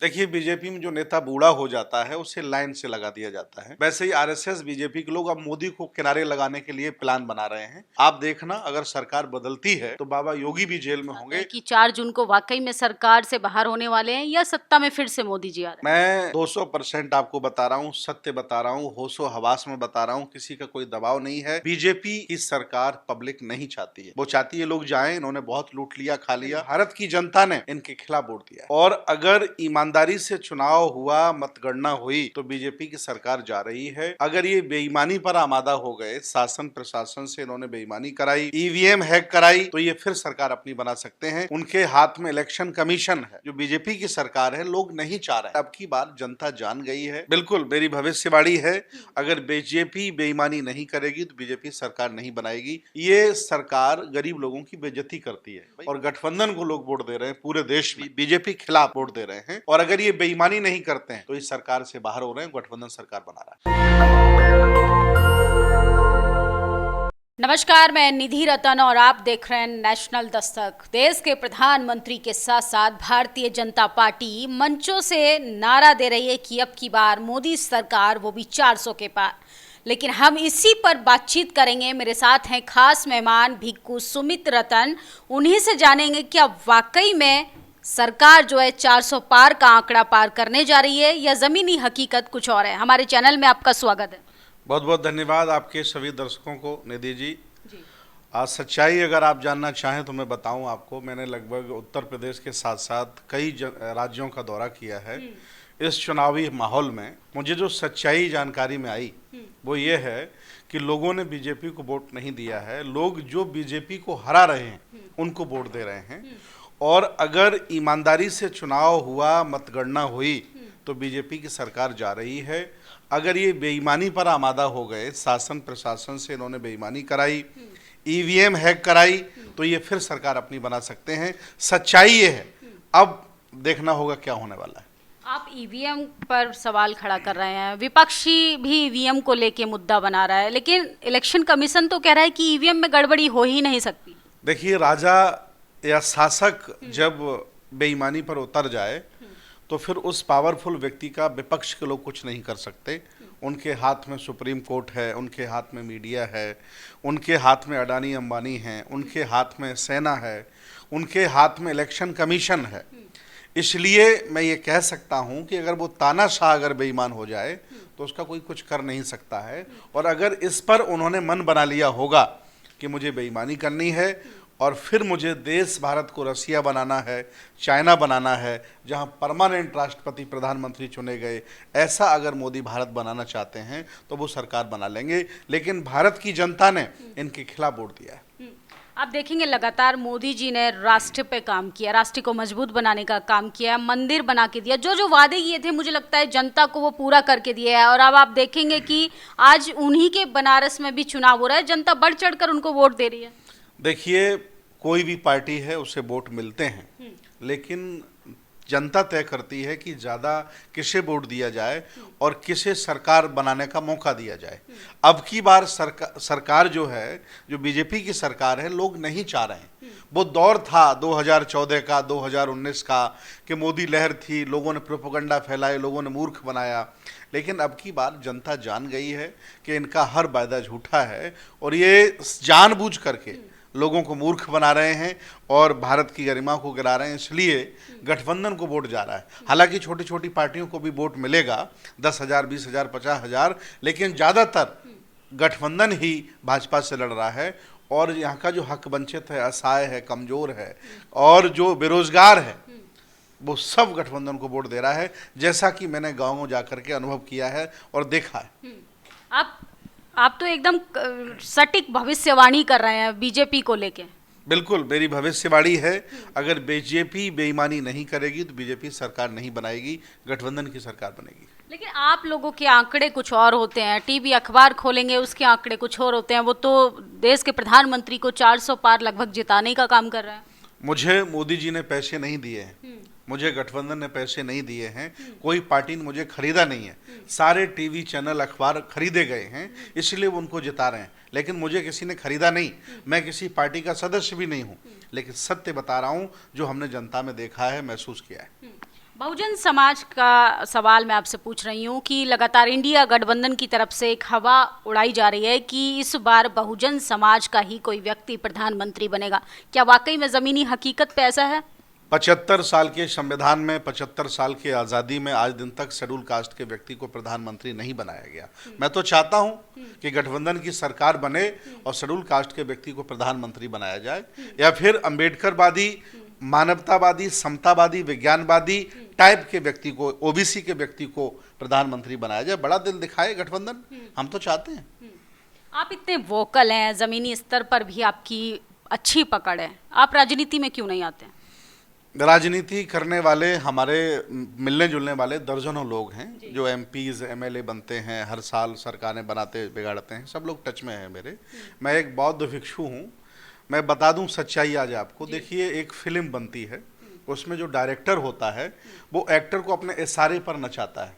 देखिए, बीजेपी में जो नेता बूढ़ा हो जाता है उसे लाइन से लगा दिया जाता है। वैसे ही आरएसएस बीजेपी के लोग अब मोदी को किनारे लगाने के लिए प्लान बना रहे हैं। आप देखना, अगर सरकार बदलती है तो बाबा योगी भी जेल में होंगे। कि 4 जून को वाकई में सरकार से बाहर होने वाले हैं या सत्ता में फिर से मोदी जी आ रहे हैं? मैं 200% आपको बता रहा हूँ, सत्य बता रहा हूँ, होशो हवास में बता रहा हूँ, किसी का कोई दबाव नहीं है। बीजेपी की सरकार पब्लिक नहीं चाहती है, वो चाहती है लोग जाएं। इन्होंने बहुत लूट लिया, खा लिया। भारत की जनता ने इनके खिलाफ वोट दिया और अगर ईमानदारी से चुनाव हुआ, मतगणना हुई, तो बीजेपी की सरकार जा रही है। अगर ये बेईमानी पर आमादा हो गए, शासन प्रशासन से इन्होंने बेईमानी कराई, ईवीएम हैक कराई, तो ये फिर सरकार अपनी बना सकते हैं। उनके हाथ में इलेक्शन कमीशन है। जो बीजेपी की सरकार है, लोग नहीं चाह रहे। अब की बार जनता जान गई है। बिल्कुल मेरी भविष्यवाणी है, अगर बीजेपी बेईमानी नहीं करेगी तो बीजेपी सरकार नहीं बनाएगी। ये सरकार गरीब लोगों की बेइज्जती करती है और गठबंधन को लोग वोट दे रहे हैं। पूरे देश में बीजेपी खिलाफ वोट दे रहे हैं और अगर ये बेईमानी नहीं करते हैं तो इस सरकार से बाहर हो रहे हैं। गठबंधन सरकार बना रहा है। नमस्कार, मैं निधि रतन और आप देख रहे हैं नेशनल दस्तक। देश के प्रधानमंत्री के साथ साथ भारतीय जनता पार्टी मंचों से नारा दे रही है कि अब की बार मोदी सरकार, वो भी 400 के पार। लेकिन हम इसी पर बातचीत करेंगे। मेरे साथ हैं खास मेहमान भिक्खू सुमित रतन। उन्हीं से जानेंगे क्या वाकई में सरकार जो है 400 पार का आंकड़ा पार करने जा रही है या जमीनी हकीकत कुछ और है। हमारे चैनल में आपका स्वागत है। बहुत बहुत धन्यवाद आपके सभी दर्शकों को, निधि जी। आज सच्चाई अगर आप जानना चाहें तो मैं बताऊं आपको, मैंने लगभग उत्तर प्रदेश के साथ साथ कई राज्यों का दौरा किया है। इस चुनावी माहौल में मुझे जो सच्चाई जानकारी में आई वो ये है कि लोगों ने बीजेपी को वोट नहीं दिया है। लोग जो बीजेपी को हरा रहे हैं उनको वोट दे रहे हैं और अगर ईमानदारी से चुनाव हुआ, मतगणना हुई, तो बीजेपी की सरकार जा रही है। अगर ये बेईमानी पर आमादा हो गए, शासन प्रशासन से इन्होंने बेईमानी कराई, ईवीएम हैक कराई, तो ये फिर सरकार अपनी बना सकते हैं। सच्चाई ये है, अब देखना होगा क्या होने वाला है। आप ईवीएम पर सवाल खड़ा कर रहे हैं, विपक्षी भी ईवीएम को लेके मुद्दा बना रहा है, लेकिन इलेक्शन कमीशन तो कह रहा है कि ईवीएम में गड़बड़ी हो ही नहीं सकती। देखिए, राजा या शासक जब बेईमानी पर उतर जाए तो फिर उस पावरफुल व्यक्ति का विपक्ष के लोग कुछ नहीं कर सकते। उनके हाथ में सुप्रीम कोर्ट है, उनके हाथ में मीडिया है, उनके हाथ में अडानी अंबानी हैं, उनके हाथ में सेना है, उनके हाथ में इलेक्शन कमीशन है। इसलिए मैं ये कह सकता हूँ कि अगर वो तानाशाह अगर बेईमान हो जाए तो उसका कोई कुछ कर नहीं सकता है। और अगर इस पर उन्होंने मन बना लिया होगा कि मुझे बेईमानी करनी है और फिर मुझे देश भारत को रसिया बनाना है, चाइना बनाना है, जहां परमानेंट राष्ट्रपति प्रधानमंत्री चुने गए, ऐसा अगर मोदी भारत बनाना चाहते हैं तो वो सरकार बना लेंगे। लेकिन भारत की जनता ने इनके खिलाफ वोट दिया है। आप देखेंगे लगातार मोदी जी ने राष्ट्र पे काम किया, राष्ट्र को मजबूत बनाने का काम किया, मंदिर बना के दिया। जो जो वादे किए थे मुझे लगता है जनता को वो पूरा करके दिया है। और अब आप देखेंगे कि आज उन्हीं के बनारस में भी चुनाव हो रहा है, जनता बढ़ चढ़ कर उनको वोट दे रही है। देखिए, कोई भी पार्टी है उसे वोट मिलते हैं, लेकिन जनता तय करती है कि ज़्यादा किसे वोट दिया जाए और किसे सरकार बनाने का मौका दिया जाए। अब की बार सरकार जो है, जो बीजेपी की सरकार है, लोग नहीं चाह रहे हैं। वो दौर था 2014 का, 2019 का कि मोदी लहर थी, लोगों ने प्रोपेगेंडा फैलाए, लोगों ने मूर्ख बनाया। लेकिन अब की बार जनता जान गई है कि इनका हर वायदा झूठा है और ये जानबूझ करके लोगों को मूर्ख बना रहे हैं और भारत की गरिमा को गिरा रहे हैं। इसलिए गठबंधन को वोट जा रहा है। हालांकि छोटी छोटी पार्टियों को भी वोट मिलेगा, 10,000, 20,000, 50,000, लेकिन ज़्यादातर गठबंधन ही भाजपा से लड़ रहा है। और यहाँ का जो हक वंचित है, असहाय है, कमज़ोर है और जो बेरोजगार है, वो सब गठबंधन को वोट दे रहा है, जैसा कि मैंने गाँव जा करके अनुभव किया है और देखा है। आप तो एकदम सटीक भविष्यवाणी कर रहे हैं बीजेपी को लेके। बिल्कुल मेरी भविष्यवाणी है, अगर बीजेपी बेईमानी नहीं करेगी तो बीजेपी सरकार नहीं बनाएगी, गठबंधन की सरकार बनेगी। लेकिन आप लोगों के आंकड़े कुछ और होते हैं, टीवी अखबार खोलेंगे उसके आंकड़े कुछ और होते हैं। वो तो देश के प्रधानमंत्री को 400 पार लगभग जिताने का काम कर रहे हैं। मुझे मोदी जी ने पैसे नहीं दिए हैं, मुझे गठबंधन ने पैसे नहीं दिए हैं, कोई पार्टी ने मुझे खरीदा नहीं है। सारे टीवी चैनल, अखबार खरीदे गए हैं, इसलिए वो उनको जिता रहे हैं। लेकिन मुझे किसी ने खरीदा नहीं, मैं किसी पार्टी का सदस्य भी नहीं हूँ। लेकिन सत्य बता रहा हूँ, जो हमने जनता में देखा है, महसूस किया है। बहुजन समाज का सवाल मैं आपसे पूछ रही हूँ कि लगातार इंडिया गठबंधन की तरफ से एक हवा उड़ाई जा रही है कि इस बार बहुजन समाज का ही कोई व्यक्ति प्रधानमंत्री बनेगा। क्या वाकई में जमीनी हकीकत पे ऐसा है? 75 साल के संविधान में, 75 साल की आज़ादी में आज दिन तक शेड्यूल कास्ट के व्यक्ति को प्रधानमंत्री नहीं बनाया गया। मैं तो चाहता हूं कि गठबंधन की सरकार बने और शेड्यूल कास्ट के व्यक्ति को प्रधानमंत्री बनाया जाए, या फिर अंबेडकरवादी, मानवतावादी, समतावादी, विज्ञानवादी टाइप के व्यक्ति को, ओबीसी के व्यक्ति को प्रधानमंत्री बनाया जाए। बड़ा दिल दिखाए गठबंधन, हम तो चाहते हैं। आप इतने वोकल हैं, जमीनी स्तर पर भी आपकी अच्छी पकड़ है, आप राजनीति में क्यों नहीं आते हैं? राजनीति करने वाले, हमारे मिलने जुलने वाले दर्जनों लोग हैं जो एमपीज, एमएलए बनते हैं, हर साल सरकारें बनाते बिगाड़ते हैं, सब लोग टच में हैं मेरे। मैं एक बौद्ध भिक्षु हूँ। मैं बता दूं सच्चाई आज आपको। देखिए, एक फिल्म बनती है, उसमें जो डायरेक्टर होता है वो एक्टर को अपने इशारे पर नचाता है।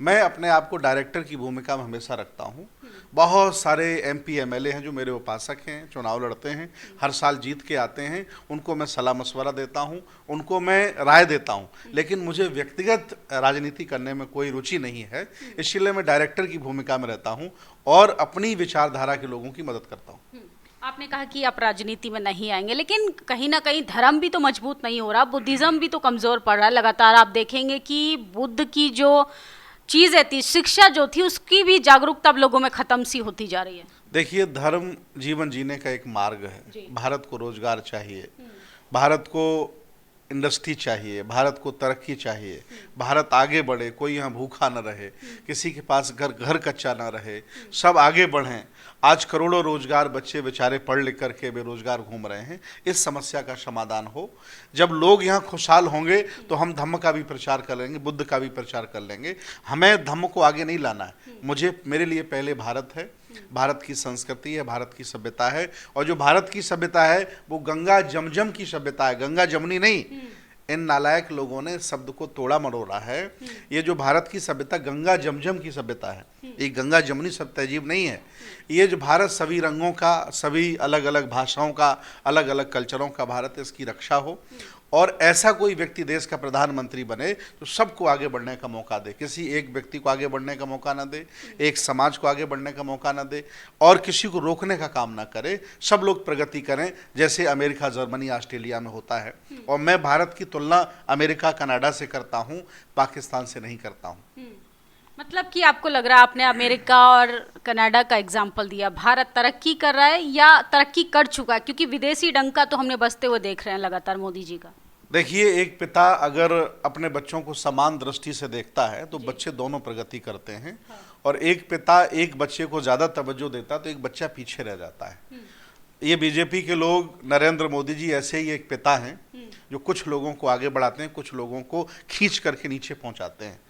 मैं अपने आप को डायरेक्टर की भूमिका में हमेशा रखता हूँ। बहुत सारे एमपी, एमएलए हैं जो मेरे उपासक हैं, चुनाव लड़ते हैं, हर साल जीत के आते हैं, उनको मैं सलाह मशवरा देता हूँ, उनको मैं राय देता हूँ, लेकिन मुझे व्यक्तिगत राजनीति करने में कोई रुचि नहीं है। इसलिए मैं डायरेक्टर की भूमिका में रहता हूँ और अपनी विचारधारा के लोगों की मदद करता हूँ। आपने कहा कि आप राजनीति में नहीं आएंगे, लेकिन कहीं ना कहीं धर्म भी तो मजबूत नहीं हो रहा, बुद्धिज्म भी तो कमजोर पड़ रहा है। लगातार आप देखेंगे कि बुद्ध की जो चीज़ें थी, शिक्षा जो थी, उसकी भी जागरूकता अब लोगों में खत्म सी होती जा रही है। देखिए, धर्म जीवन जीने का एक मार्ग है। भारत को रोजगार चाहिए, भारत को इंडस्ट्री चाहिए, भारत को तरक्की चाहिए, भारत आगे बढ़े, कोई यहाँ भूखा न रहे, किसी के पास घर कच्चा ना रहे, सब आगे बढ़ें। आज करोड़ों रोजगार बच्चे बेचारे पढ़ लिख करके बेरोजगार घूम रहे हैं। इस समस्या का समाधान हो। जब लोग यहाँ खुशहाल होंगे तो हम धम्म का भी प्रचार कर लेंगे, बुद्ध का भी प्रचार कर लेंगे। हमें धम्म को आगे नहीं लाना है। मेरे लिए पहले भारत है, भारत की संस्कृति है, भारत की सभ्यता है, और जो भारत की सभ्यता है वो गंगा जमजम की सभ्यता है, गंगा जमुनी नहीं। इन नालायक लोगों ने शब्द को तोड़ा मरोड़ा है। ये जो भारत की सभ्यता गंगा जमजम की सभ्यता है, ये गंगा जमुनी सब तहजीब नहीं है। ये जो भारत सभी रंगों का, सभी अलग अलग भाषाओं का, अलग अलग कल्चरों का भारत, इसकी रक्षा हो और ऐसा कोई व्यक्ति देश का प्रधानमंत्री बने तो सबको आगे बढ़ने का मौका दे, किसी एक व्यक्ति को आगे बढ़ने का मौका ना दे, एक समाज को आगे बढ़ने का मौका ना दे, और किसी को रोकने का काम ना करे। सब लोग प्रगति करें जैसे अमेरिका, जर्मनी, ऑस्ट्रेलिया में होता है। और मैं भारत की तुलना अमेरिका, कनाडा से करता हूँ, पाकिस्तान से नहीं करता हूँ। मतलब कि आपको लग रहा है, आपने अमेरिका और कनाडा का एग्जाम्पल दिया, भारत तरक्की कर रहा है या तरक्की कर चुका है? क्योंकि विदेशी डंका तो हमने बजते हुए देख रहे हैं लगातार मोदी जी का। देखिए, एक पिता अगर अपने बच्चों को समान दृष्टि से देखता है तो बच्चे दोनों प्रगति करते हैं। और एक पिता एक बच्चे को ज़्यादा तवज्जो देता तो एक बच्चा पीछे रह जाता है। ये बीजेपी के लोग, नरेंद्र मोदी जी ऐसे ही एक पिता हैं जो कुछ लोगों को आगे बढ़ाते हैं, कुछ लोगों को खींच करके नीचे पहुंचाते हैं।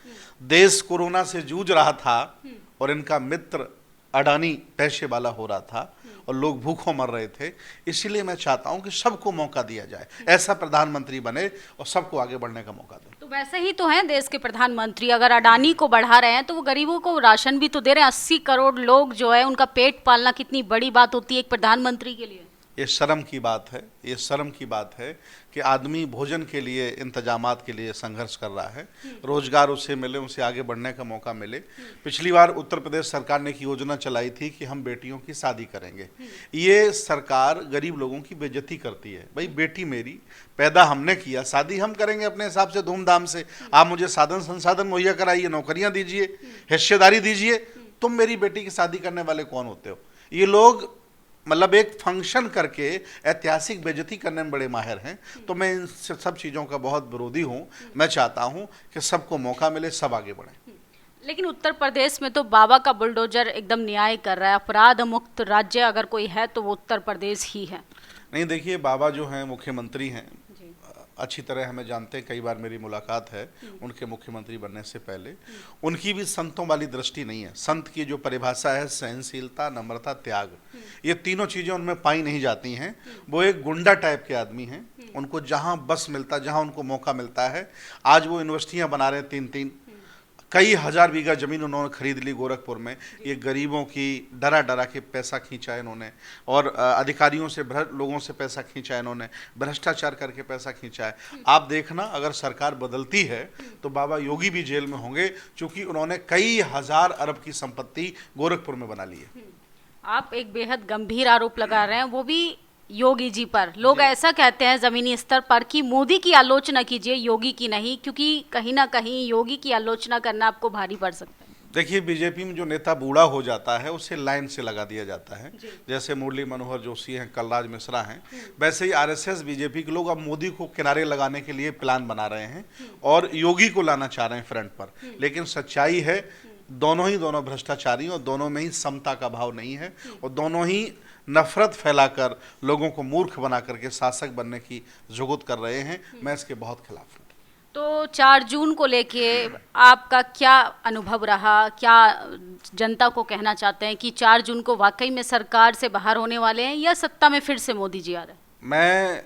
देश कोरोना से जूझ रहा था और इनका मित्र अडानी पैसे वाला हो रहा था और लोग भूखों मर रहे थे। इसीलिए मैं चाहता हूं कि सबको मौका दिया जाए, ऐसा प्रधानमंत्री बने और सबको आगे बढ़ने का मौका दे। तो वैसे ही तो हैं देश के प्रधानमंत्री। अगर अडानी को बढ़ा रहे हैं तो वो गरीबों को राशन भी तो दे रहे हैं। 80 करोड़ लोग जो है, उनका पेट पालना कितनी बड़ी बात होती है एक प्रधानमंत्री के लिए। ये शर्म की बात है, ये शर्म की बात है कि आदमी भोजन के लिए, इंतजामात के लिए संघर्ष कर रहा है, रोजगार उसे मिले, उसे आगे बढ़ने का मौका मिले। पिछली बार उत्तर प्रदेश सरकार ने एक योजना चलाई थी कि हम बेटियों की शादी करेंगे। ये सरकार गरीब लोगों की बेइज्जती करती है। भाई, बेटी मेरी, पैदा हमने किया, शादी हम करेंगे अपने हिसाब से, धूमधाम से। आप मुझे साधन संसाधन मुहैया कराइए, नौकरियां दीजिए, हिस्सेदारी दीजिए। तुम मेरी बेटी की शादी करने वाले कौन होते हो? ये लोग मतलब एक फंक्शन करके ऐतिहासिक बेइज्जती करने में बड़े माहिर हैं। तो मैं इन सब चीज़ों का बहुत विरोधी हूँ। मैं चाहता हूँ कि सबको मौका मिले, सब आगे बढ़ें। लेकिन उत्तर प्रदेश में तो बाबा का बुलडोजर एकदम न्याय कर रहा है। अपराध मुक्त राज्य अगर कोई है तो वो उत्तर प्रदेश ही है। नहीं, देखिए, बाबा जो हैं मुख्यमंत्री हैं, अच्छी तरह हमें जानते हैं, कई बार मेरी मुलाकात है उनके मुख्यमंत्री बनने से पहले। उनकी भी संतों वाली दृष्टि नहीं है। संत की जो परिभाषा है, सहनशीलता, नम्रता, त्याग, ये तीनों चीज़ें उनमें पाई नहीं जाती हैं। वो एक गुंडा टाइप के आदमी हैं। उनको जहाँ बस मिलता, जहाँ उनको मौका मिलता है, आज वो यूनिवर्सिटियाँ बना रहे हैं 3-3, कई हजार बीघा जमीन उन्होंने खरीद ली गोरखपुर में। ये गरीबों की डरा डरा के पैसा खींचा है इन्होंने, और अधिकारियों से लोगों से पैसा खींचा है इन्होंने, भ्रष्टाचार करके पैसा खींचा है। आप देखना, अगर सरकार बदलती है तो बाबा योगी भी जेल में होंगे, क्योंकि उन्होंने कई हजार अरब की संपत्ति गोरखपुर में बना ली है। आप एक बेहद गंभीर आरोप लगा रहे हैं, वो भी योगी जी पर। लोग ऐसा कहते हैं जमीनी स्तर पर कि मोदी की आलोचना कीजिए, योगी की नहीं, क्योंकि कहीं ना कहीं योगी की आलोचना करना आपको भारी पड़ सकता है। देखिए, बीजेपी में जो नेता बूढ़ा हो जाता है उसे लाइन से लगा दिया जाता है। जैसे मुरली मनोहर जोशी हैं, कलराज मिश्रा हैं, वैसे ही आरएसएस बीजेपी के लोग अब मोदी को किनारे लगाने के लिए प्लान बना रहे हैं और योगी को लाना चाह रहे हैं फ्रंट पर। लेकिन सच्चाई है, दोनों भ्रष्टाचारी, और दोनों में ही समता का भाव नहीं है, और दोनों ही नफरत फैलाकर लोगों को मूर्ख बना करके शासक बनने की जुगत कर रहे हैं। मैं इसके बहुत खिलाफ हूँ। तो 4 जून को लेके आपका क्या अनुभव रहा? क्या जनता को कहना चाहते हैं कि 4 जून को वाकई में सरकार से बाहर होने वाले हैं या सत्ता में फिर से मोदी जी आ रहे हैं? मैं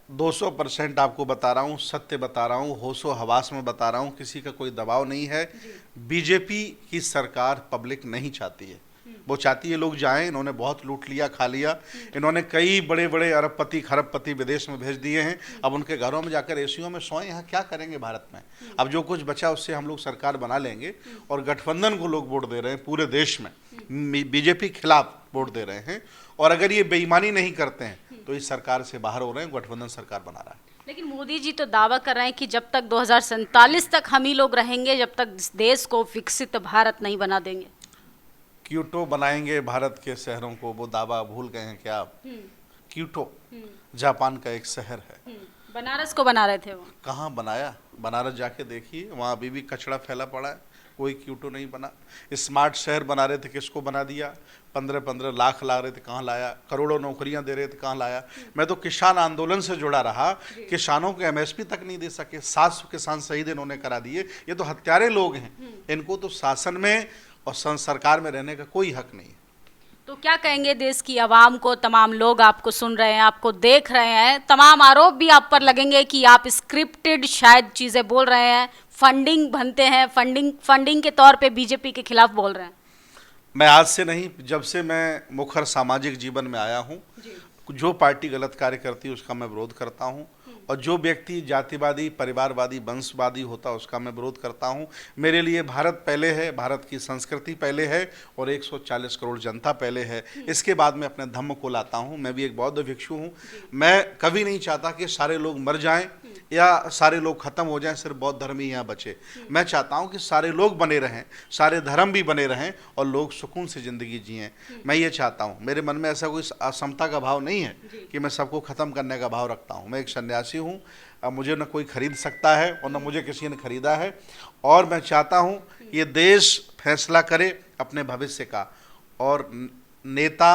200% आपको बता रहा हूँ, सत्य बता रहा हूँ, होशो हवास में बता रहा हूँ, किसी का कोई दबाव नहीं है। बीजेपी की सरकार पब्लिक नहीं चाहती है, वो चाहती है लोग जाएं। इन्होंने बहुत लूट लिया, खा लिया। इन्होंने कई बड़े बड़े अरबपति खरबपति विदेश में भेज दिए हैं। अब उनके घरों में जाकर एसीओ में सोएं। यहाँ क्या करेंगे भारत में? अब जो कुछ बचा उससे हम लोग सरकार बना लेंगे, और गठबंधन को लोग वोट दे रहे हैं पूरे देश में, बीजेपी खिलाफ वोट दे रहे हैं। और अगर ये बेईमानी नहीं करते हैं तो इस सरकार से बाहर हो रहे हैं, गठबंधन सरकार बना रहा है। लेकिन मोदी जी तो दावा कर रहे हैं कि जब तक 2047 तक हम ही लोग रहेंगे, जब तक देश को विकसित भारत नहीं बना देंगे। क्योटो बनाएंगे भारत के शहरों को, वो दावा भूल गए हैं क्या आप? क्योटो जापान का एक शहर है। बनारस को बना रहे थे वो। कहाँ बनाया? बनारस जाके देखिए, वहाँ अभी भी कचरा फैला पड़ा है, कोई क्योटो नहीं बना। स्मार्ट शहर बना रहे थे, किसको बना दिया? 15-15 लाख ला रहे थे, कहाँ लाया? करोड़ों नौकरियां दे रहे थे, कहाँ लाया? मैं तो किसान आंदोलन से जुड़ा रहा, किसानों को एमएसपी तक नहीं दे सके, 700 किसान शहीद इन्होंने करा दिए। ये तो हत्यारे लोग हैं, इनको तो शासन में और सरकार में रहने का कोई हक नहीं है। तो क्या कहेंगे देश की आवाम को? तमाम लोग आपको सुन रहे हैं, आपको देख रहे हैं, तमाम आरोप भी आप पर लगेंगे कि आप स्क्रिप्टेड शायद चीज़ें बोल रहे हैं, फंडिंग बनते हैं, फंडिंग के तौर पे बीजेपी के खिलाफ बोल रहे हैं। मैं आज से नहीं, जब से मैं मुखर सामाजिक जीवन में आया हूँ, जो पार्टी गलत कार्य करती है उसका मैं विरोध करता हूँ, और जो व्यक्ति जातिवादी, परिवारवादी, वंशवादी होता है उसका मैं विरोध करता हूँ। मेरे लिए भारत पहले है, भारत की संस्कृति पहले है, और 140 करोड़ जनता पहले है। इसके बाद मैं अपने धम्म को लाता हूँ। मैं भी एक बौद्ध भिक्षु हूँ। मैं कभी नहीं चाहता कि सारे लोग मर जाएं या सारे लोग खत्म हो जाएं, सिर्फ बौद्ध धर्म ही यहाँ बचे। मैं चाहता हूँ कि सारे लोग बने रहें, सारे धर्म भी बने रहें, और लोग सुकून से ज़िंदगी जिएं। मैं ये चाहता हूँ। मेरे मन में ऐसा कोई असमता का भाव नहीं है कि मैं सबको ख़त्म करने का भाव रखता हूँ। मैं एक सन्यासी हूँ, मुझे न कोई खरीद सकता है और न मुझे किसी ने खरीदा है। और मैं चाहता हूँ ये देश फैसला करे अपने भविष्य का, और नेता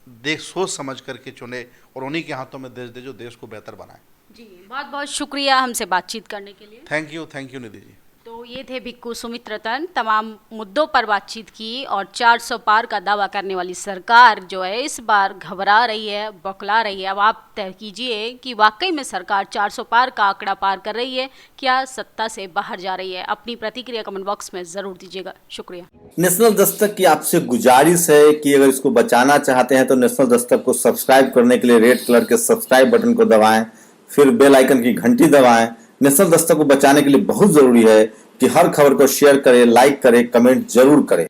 देश सोच समझ करके चुने और उन्हीं के हाथों में देश दे जो देश को बेहतर बनाए। जी, बहुत बहुत शुक्रिया हमसे बातचीत करने के लिए। Thank you Nidhi ji. तो ये थे भिक्खु सुमित रतन। तमाम मुद्दों पर बातचीत की, और 400 पार का दावा करने वाली सरकार जो है इस बार घबरा रही है, बौखला रही है। अब आप तय कीजिए कि वाकई में सरकार 400 पार का आंकड़ा पार कर रही है, क्या सत्ता से बाहर जा रही है? अपनी प्रतिक्रिया कमेंट बॉक्स में ज़रूर दीजिएगा। शुक्रिया। नेशनल दस्तक की आपसे गुजारिश है कि अगर इसको बचाना चाहते हैं तो नेशनल दस्तक को सब्सक्राइब करने के लिए रेड कलर के सब्सक्राइब बटन को दबाएं, फिर बेल आइकन की घंटी दबाएं। नेशनल दस्तक को बचाने के लिए बहुत जरूरी है कि हर खबर को शेयर करें, लाइक करें, कमेंट जरूर करें।